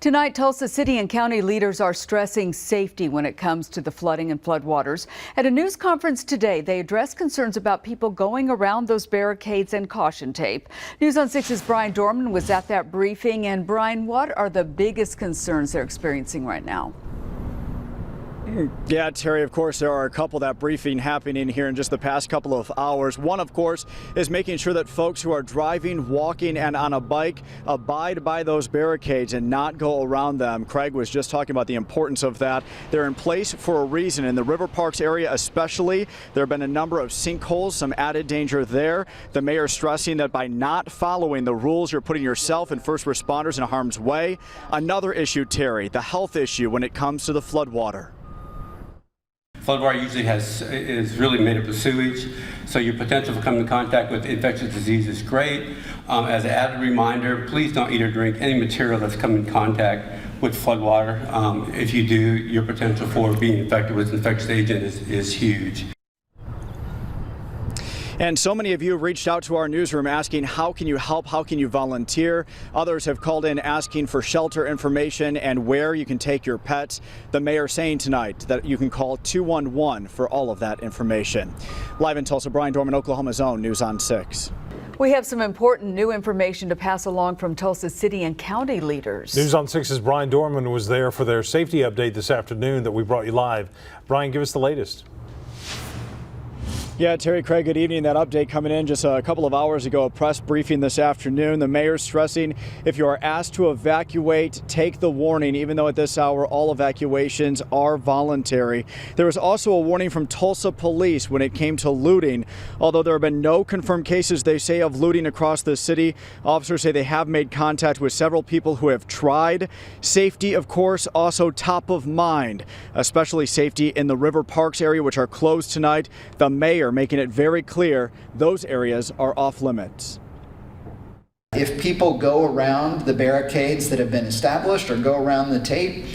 Tonight, Tulsa city and county leaders are stressing safety when it comes to the flooding and floodwaters. At a news conference today, they addressed concerns about people going around those barricades and caution tape. News on 6's Brian Dorman was at that briefing. And Brian, what are the biggest concerns they're experiencing right now? Yeah, Terry, of course, there are a couple that briefing happening here in just the past couple of hours. One, of course, is making sure that folks who are driving, walking, and on a bike abide by those barricades and not go around them. Craig was just talking about the importance of that. They're in place for a reason. In the River Parks area especially, there have been a number of sinkholes, some added danger there. The mayor stressing that by not following the rules, you're putting yourself and first responders in harm's way. Another issue, Terry, the health issue when it comes to the floodwater. Floodwater usually is really made up of sewage, so your potential for coming in contact with infectious disease is great. As an added reminder, please don't eat or drink any material that's come in contact with floodwater. If you do, your potential for being infected with infectious agent is huge. And so many of you have reached out to our newsroom asking, how can you help? How can you volunteer? Others have called in asking for shelter information and where you can take your pets. The mayor saying tonight that you can call 211 for all of that information. Live in Tulsa, Brian Dorman, Oklahoma's own News on 6. We have some important new information to pass along from Tulsa city and county leaders. News on 6's Brian Dorman was there for their safety update this afternoon that we brought you live. Brian, give us the latest. Yeah, Terry, Craig, good evening. That update coming in just a couple of hours ago, a press briefing this afternoon. The mayor stressing if you are asked to evacuate, take the warning, even though at this hour all evacuations are voluntary. There was also a warning from Tulsa police when it came to looting. Although there have been no confirmed cases, they say, of looting across the city. Officers say they have made contact with several people who have tried. Safety, of course, also top of mind, especially safety in the River Parks area, which are closed tonight. The mayor making it very clear those areas are off limits. If people go around the barricades that have been established or go around the tape,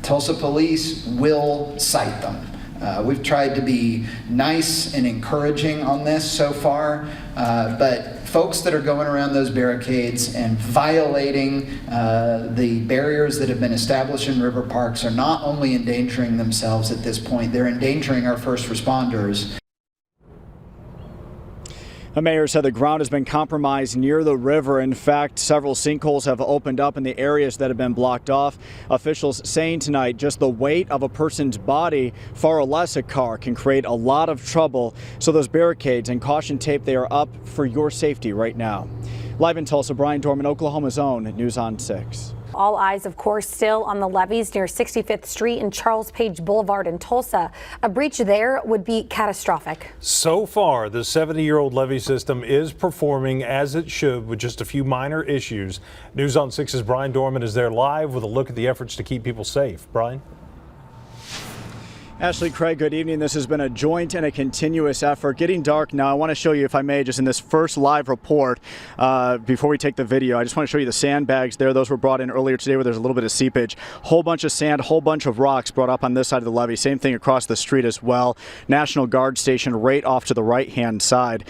Tulsa police will cite them. We've tried to be nice and encouraging on this so far, but folks that are going around those barricades and violating the barriers that have been established in river parks are not only endangering themselves at this point, they're endangering our first responders. The mayor said the ground has been compromised near the river. In fact, several sinkholes have opened up in the areas that have been blocked off. Officials saying tonight just the weight of a person's body, far less a car, can create a lot of trouble. So those barricades and caution tape, they are up for your safety right now. Live in Tulsa, Brian Dorman, Oklahoma's own News on 6. All eyes, of course, still on the levees near 65th Street and Charles Page Boulevard in Tulsa. A breach there would be catastrophic. So far, the 70-year-old levee system is performing as it should with just a few minor issues. News on 6's Brian Dorman is there live with a look at the efforts to keep people safe. Brian? Ashley, Craig, good evening. This has been a joint and a continuous effort. Getting dark now. I want to show you, if I may, just in this first live report, before we take the video, I just want to show you the sandbags there. Those were brought in earlier today where there's a little bit of seepage. Whole bunch of sand, whole bunch of rocks brought up on this side of the levee. Same thing across the street as well. National Guard station right off to the right-hand side.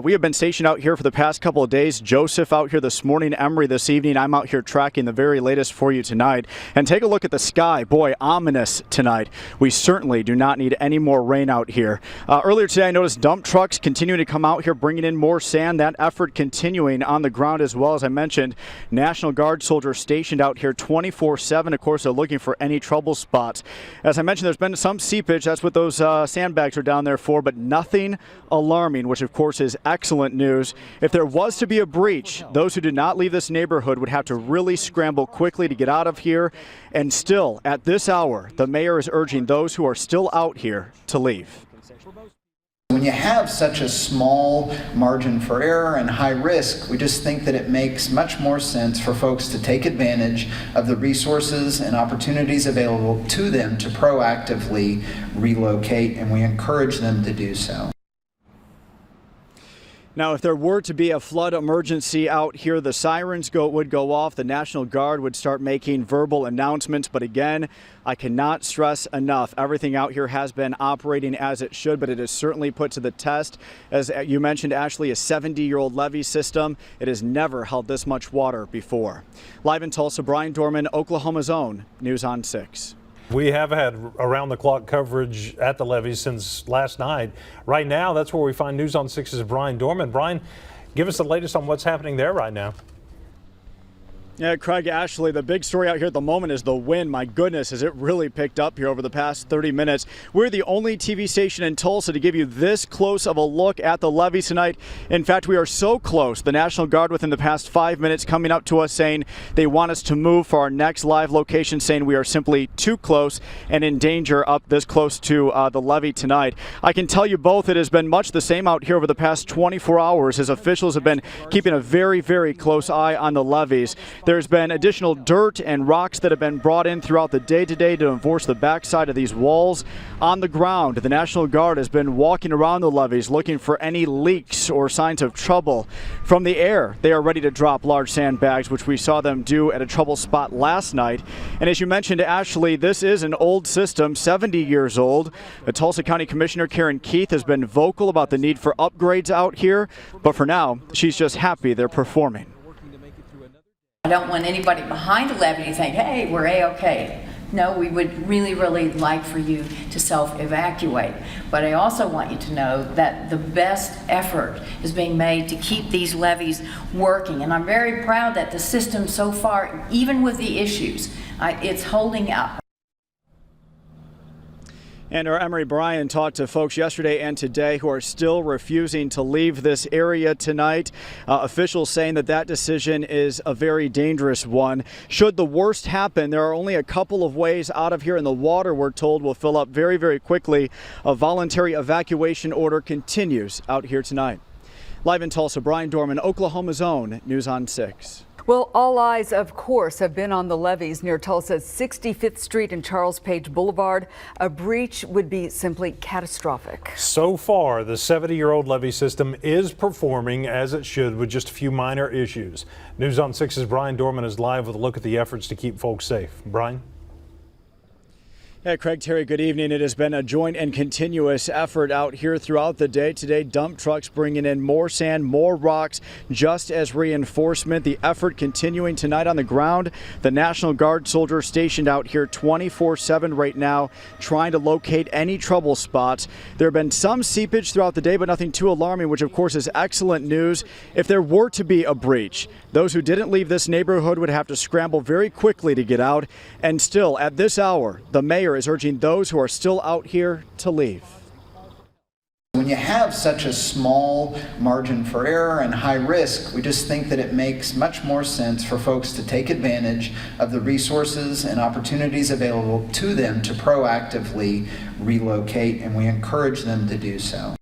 We have been stationed out here for the past couple of days. Joseph out here this morning, Emery this evening. I'm out here tracking the very latest for you tonight. And take a look at the sky. Boy, ominous tonight. We certainly do not need any more rain out here. Earlier today, I noticed dump trucks continuing to come out here, bringing in more sand. That effort continuing on the ground as well. As I mentioned, National Guard soldiers stationed out here 24/7. Of course, they're looking for any trouble spots. As I mentioned, there's been some seepage. That's what those sandbags are down there for, but nothing alarming, which of course is excellent news. If there was to be a breach, those who did not leave this neighborhood would have to really scramble quickly to get out of here. And still, at this hour, the mayor is urging those who are still out here to leave. When you have such a small margin for error and high risk, we just think that it makes much more sense for folks to take advantage of the resources and opportunities available to them to proactively relocate, and we encourage them to do so. Now, if there were to be a flood emergency out here, the sirens would go off. The National Guard would start making verbal announcements. But again, I cannot stress enough, everything out here has been operating as it should, but it is certainly put to the test. As you mentioned, Ashley, a 70-year-old levee system. It has never held this much water before. Live in Tulsa, Brian Dorman, Oklahoma's own News on 6. We have had around-the-clock coverage at the levee since last night. Right now, that's where we find News on 6's Brian Dorman. Brian, give us the latest on what's happening there right now. Yeah, Craig, Ashley, the big story out here at the moment is the wind. My goodness, has it really picked up here over the past 30 minutes. We're the only TV station in Tulsa to give you this close of a look at the levees tonight. In fact, we are so close. The National Guard within the past 5 minutes coming up to us saying they want us to move for our next live location, saying we are simply too close and in danger up this close to the levee tonight. I can tell you both it has been much the same out here over the past 24 hours as officials have been keeping a very, very close eye on the levees. There's been additional dirt and rocks that have been brought in throughout the day today to enforce the backside of these walls. On the ground, the National Guard has been walking around the levees looking for any leaks or signs of trouble. From the air, they are ready to drop large sandbags, which we saw them do at a trouble spot last night. And as you mentioned, Ashley, this is an old system, 70 years old. The Tulsa County Commissioner Karen Keith has been vocal about the need for upgrades out here, but for now, she's just happy they're performing. I don't want anybody behind the levee to think, hey, we're A-okay. No, we would really, really like for you to self-evacuate. But I also want you to know that the best effort is being made to keep these levees working. And I'm very proud that the system so far, even with the issues, it's holding up. And our Emery Bryan talked to folks yesterday and today who are still refusing to leave this area tonight. Officials saying that decision is a very dangerous one. Should the worst happen, there are only a couple of ways out of here, and the water, we're told, will fill up very, very quickly. A voluntary evacuation order continues out here tonight. Live in Tulsa, Brian Dorman, Oklahoma's own News on 6. Well, all eyes, of course, have been on the levees near Tulsa's 65th Street and Charles Page Boulevard. A breach would be simply catastrophic. So far, the 70-year-old levee system is performing as it should with just a few minor issues. News on 6's Brian Dorman is live with a look at the efforts to keep folks safe. Brian? Yeah, Craig, Terry, good evening. It has been a joint and continuous effort out here throughout the day. Today, dump trucks bringing in more sand, more rocks, just as reinforcement. The effort continuing tonight on the ground. The National Guard soldiers stationed out here 24/7 right now, trying to locate any trouble spots. There have been some seepage throughout the day, but nothing too alarming, which of course is excellent news. If there were to be a breach, those who didn't leave this neighborhood would have to scramble very quickly to get out. And still, at this hour, the mayor is urging those who are still out here to leave. When you have such a small margin for error and high risk, we just think that it makes much more sense for folks to take advantage of the resources and opportunities available to them to proactively relocate, and we encourage them to do so.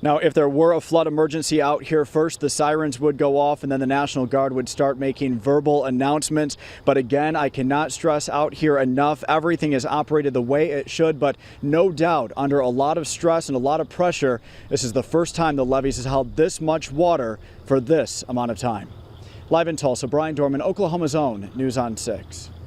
Now, if there were a flood emergency out here, first the sirens would go off and then the National Guard would start making verbal announcements. But again, I cannot stress out here enough, everything is operated the way it should, but no doubt under a lot of stress and a lot of pressure, this is the first time the levees has held this much water for this amount of time. Live in Tulsa, Brian Dorman, Oklahoma's own News on 6.